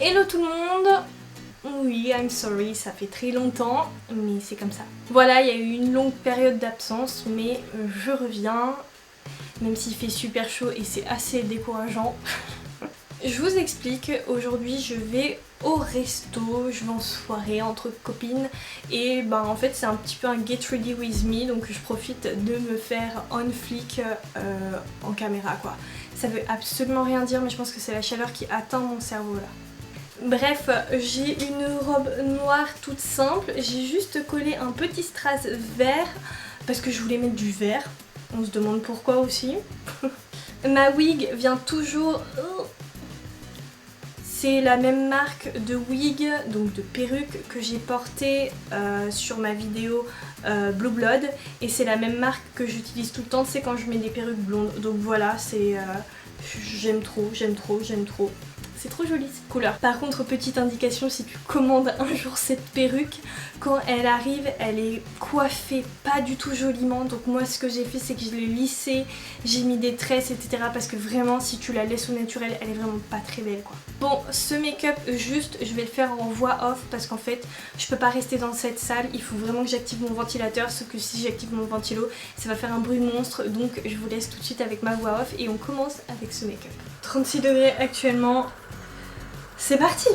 Hello tout le monde. Oui, I'm sorry, ça fait très longtemps, mais c'est comme ça. Voilà, il y a eu une longue période d'absence, mais je reviens, même s'il fait super chaud et c'est assez décourageant. Je vous explique, aujourd'hui je vais au resto, je vais en soirée entre copines et en fait c'est un petit peu un get ready with me, donc je profite de me faire on flic en caméra quoi. Ça veut absolument rien dire, mais je pense que c'est la chaleur qui atteint mon cerveau là. Bref, j'ai une robe noire toute simple, j'ai juste collé un petit strass vert parce que je voulais mettre du vert, on se demande pourquoi aussi. Ma wig vient toujours... C'est la même marque de wig, donc de perruque, que j'ai portée sur ma vidéo Blue Blood. Et c'est la même marque que j'utilise tout le temps, c'est quand je mets des perruques blondes. Donc voilà, c'est j'aime trop, j'aime trop, j'aime trop. C'est trop joli cette couleur. Par contre, petite indication, si tu commandes un jour cette perruque, quand elle arrive, elle est coiffée pas du tout joliment. Donc moi, ce que j'ai fait, c'est que je l'ai lissée, j'ai mis des tresses, etc. Parce que vraiment, si tu la laisses au naturel, elle est vraiment pas très belle, quoi. Bon, ce make-up, juste, je vais le faire en voix off parce qu'en fait, je peux pas rester dans cette salle. Il faut vraiment que j'active mon ventilateur. Sauf que si j'active mon ventilo, ça va faire un bruit monstre. Donc je vous laisse tout de suite avec ma voix off et on commence avec ce make-up. 36 degrés actuellement. C'est parti!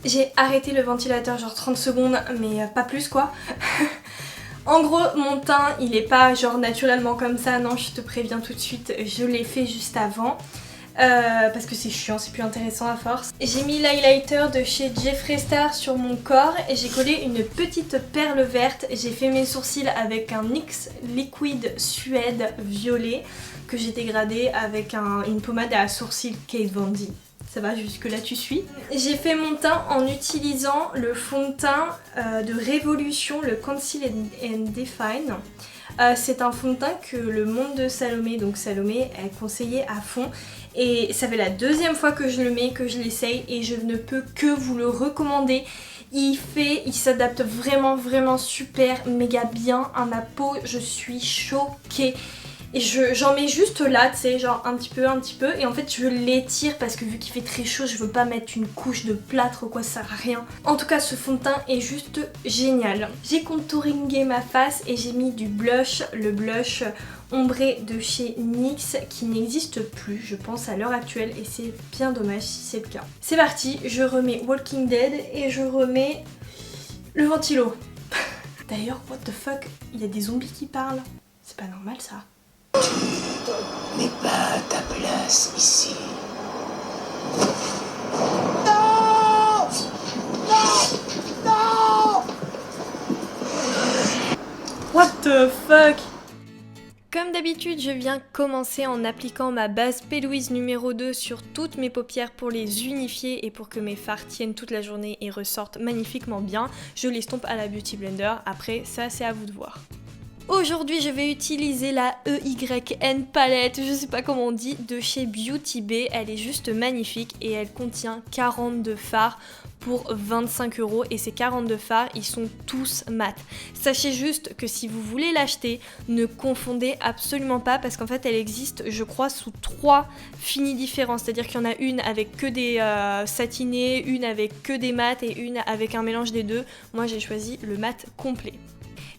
J'ai arrêté le ventilateur genre 30 secondes mais pas plus quoi. En gros mon teint il est pas genre naturellement comme ça, non je te préviens tout de suite, je l'ai fait juste avant. Parce que c'est chiant, c'est plus intéressant à force. J'ai mis l'highlighter de chez Jeffree Star sur mon corps et j'ai collé une petite perle verte. J'ai fait mes sourcils avec un NYX Liquid Suède violet que j'ai dégradé avec une pommade à sourcils Kate Von D. Ça va, jusque là tu suis. J'ai fait mon teint en utilisant le fond de teint de Révolution, le Conceal and Define. C'est un fond de teint que le monde de Salomé, donc Salomé, elle conseillait à fond. Et ça fait la deuxième fois que je le mets, que je l'essaye et je ne peux que vous le recommander. Il s'adapte vraiment super, méga bien à ma peau, je suis choquée. Et j'en mets juste là, tu sais, genre un petit peu. Et en fait, je l'étire parce que vu qu'il fait très chaud, je veux pas mettre une couche de plâtre ou quoi, ça sert à rien. En tout cas, ce fond de teint est juste génial. J'ai contouringé ma face et j'ai mis du blush, le blush ombré de chez NYX qui n'existe plus, je pense, à l'heure actuelle. Et c'est bien dommage si c'est le cas. C'est parti, je remets Walking Dead et je remets le ventilo. D'ailleurs, what the fuck, il y a des zombies qui parlent. C'est pas normal ça. Tu n'es pas à ta place ici. Non! Non! Non! What the fuck? Comme d'habitude, je viens commencer en appliquant ma base P. Louise numéro 2 sur toutes mes paupières pour les unifier et pour que mes fards tiennent toute la journée et ressortent magnifiquement bien. Je l'estompe à la Beauty Blender, après ça c'est à vous de voir. Aujourd'hui, je vais utiliser la EYN palette, je sais pas comment on dit, de chez Beauty Bay. Elle est juste magnifique et elle contient 42 fards pour 25 € et ces 42 fards, ils sont tous mat. Sachez juste que si vous voulez l'acheter, ne confondez absolument pas parce qu'en fait, elle existe, je crois, sous 3 finis différents. C'est-à-dire qu'il y en a une avec que des satinés, une avec que des mats et une avec un mélange des deux. Moi, j'ai choisi le mat complet.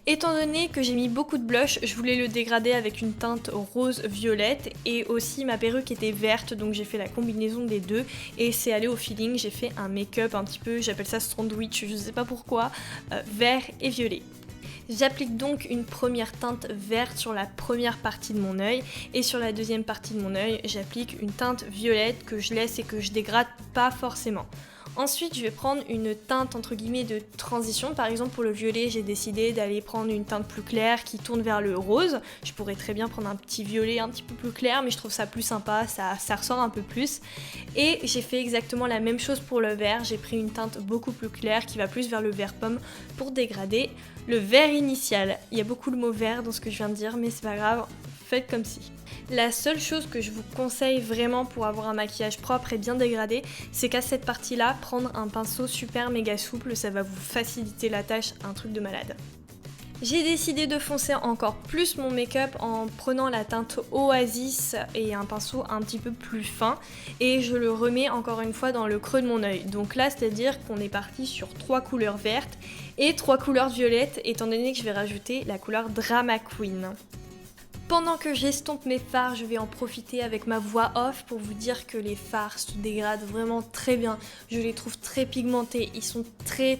Étant donné que j'ai mis beaucoup de blush, je voulais le dégrader avec une teinte rose-violette et aussi ma perruque était verte, donc j'ai fait la combinaison des deux et c'est allé au feeling. J'ai fait un make-up un petit peu, j'appelle ça sandwich, je sais pas pourquoi, vert et violet. J'applique donc une première teinte verte sur la première partie de mon œil et sur la deuxième partie de mon œil, j'applique une teinte violette que je laisse et que je dégrade pas forcément. Ensuite, je vais prendre une teinte entre guillemets de transition. Par exemple, pour le violet, j'ai décidé d'aller prendre une teinte plus claire qui tourne vers le rose. Je pourrais très bien prendre un petit violet un petit peu plus clair, mais je trouve ça plus sympa, ça ressort un peu plus. Et j'ai fait exactement la même chose pour le vert. J'ai pris une teinte beaucoup plus claire qui va plus vers le vert pomme pour dégrader le vert initial. Il y a beaucoup de mots verts dans ce que je viens de dire, mais c'est pas grave, faites comme si. La seule chose que je vous conseille vraiment pour avoir un maquillage propre et bien dégradé, c'est qu'à cette partie-là, prendre un pinceau super méga souple, ça va vous faciliter la tâche, un truc de malade. J'ai décidé de foncer encore plus mon make-up en prenant la teinte Oasis et un pinceau un petit peu plus fin et je le remets encore une fois dans le creux de mon œil. Donc là, c'est-à-dire qu'on est parti sur 3 couleurs vertes et 3 couleurs violettes étant donné que je vais rajouter la couleur Drama Queen. Pendant que j'estompe mes fards, je vais en profiter avec ma voix off pour vous dire que les fards se dégradent vraiment très bien. Je les trouve très pigmentés, ils sont très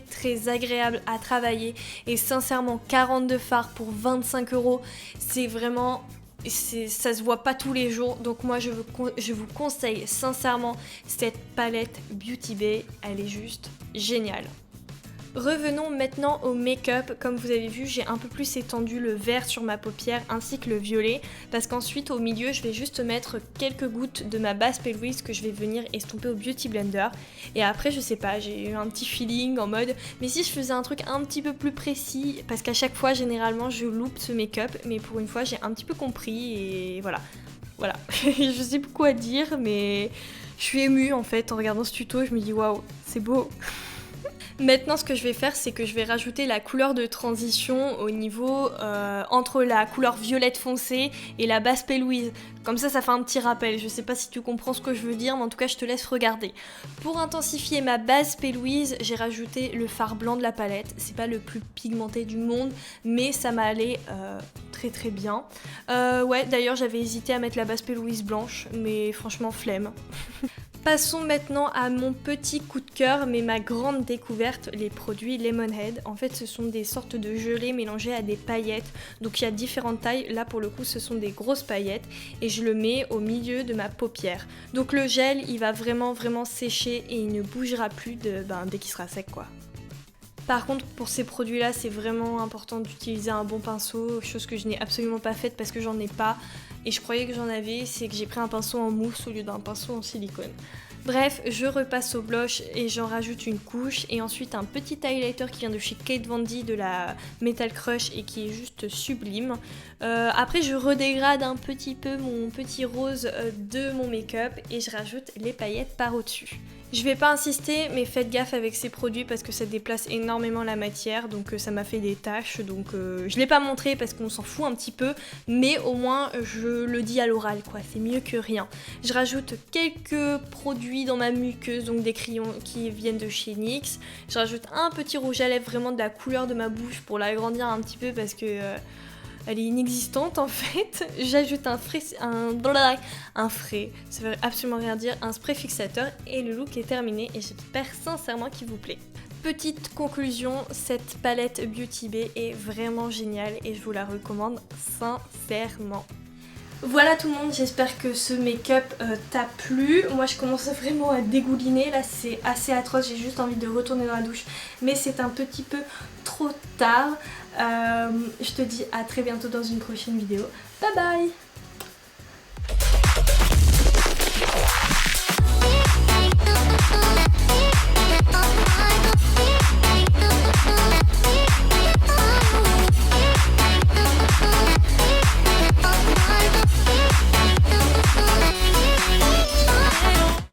agréables à travailler et sincèrement 42 fards pour 25 €, c'est vraiment... ça se voit pas tous les jours, donc moi je vous conseille sincèrement cette palette Beauty Bay, elle est juste géniale. Revenons maintenant au make-up. Comme vous avez vu, j'ai un peu plus étendu le vert sur ma paupière ainsi que le violet parce qu'ensuite au milieu je vais juste mettre quelques gouttes de ma base Pale Louise que je vais venir estomper au Beauty Blender et après je sais pas, j'ai eu un petit feeling en mode mais si je faisais un truc un petit peu plus précis parce qu'à chaque fois généralement je loupe ce make-up mais pour une fois j'ai un petit peu compris et voilà. Je sais plus quoi dire mais je suis émue en fait en regardant ce tuto, je me dis waouh, c'est beau. Maintenant, ce que je vais faire, c'est que je vais rajouter la couleur de transition au niveau entre la couleur violette foncée et la base Pale Louise. Comme ça fait un petit rappel. Je sais pas si tu comprends ce que je veux dire, mais en tout cas, je te laisse regarder. Pour intensifier ma base Pale Louise, j'ai rajouté le fard blanc de la palette. C'est pas le plus pigmenté du monde, mais ça m'allait très bien. Ouais, d'ailleurs, j'avais hésité à mettre la base Pale Louise blanche, mais franchement, flemme. Passons maintenant à mon petit coup de cœur, mais ma grande découverte, les produits Lemonhead. En fait, ce sont des sortes de gelées mélangées à des paillettes. Donc il y a différentes tailles. Là, pour le coup, ce sont des grosses paillettes. Et je le mets au milieu de ma paupière. Donc le gel, il va vraiment sécher et il ne bougera plus dès qu'il sera sec, quoi. Par contre, pour ces produits-là, c'est vraiment important d'utiliser un bon pinceau, chose que je n'ai absolument pas faite parce que j'en ai pas. Et je croyais que j'en avais, c'est que j'ai pris un pinceau en mousse au lieu d'un pinceau en silicone. Bref, je repasse au blush et j'en rajoute une couche et ensuite un petit highlighter qui vient de chez Kate Von D de la Metal Crush et qui est juste sublime. Après, je redégrade un petit peu mon petit rose de mon make-up et je rajoute les paillettes par au-dessus. Je vais pas insister, mais faites gaffe avec ces produits parce que ça déplace énormément la matière, donc ça m'a fait des taches, donc je l'ai pas montré parce qu'on s'en fout un petit peu, mais au moins je le dis à l'oral, quoi, c'est mieux que rien. Je rajoute quelques produits dans ma muqueuse, donc des crayons qui viennent de chez NYX. Je rajoute un petit rouge à lèvres vraiment de la couleur de ma bouche pour l'agrandir un petit peu parce que... elle est inexistante en fait. J'ajoute un frais, ça veut absolument rien dire, un spray fixateur et le look est terminé et j'espère sincèrement qu'il vous plaît. Petite conclusion, cette palette Beauty Bay est vraiment géniale et je vous la recommande sincèrement. Voilà tout le monde, j'espère que ce make-up t'a plu. Moi je commence vraiment à dégouliner, là c'est assez atroce, j'ai juste envie de retourner dans la douche. Mais c'est un petit peu trop tard. Je te dis à très bientôt dans une prochaine vidéo. Bye bye!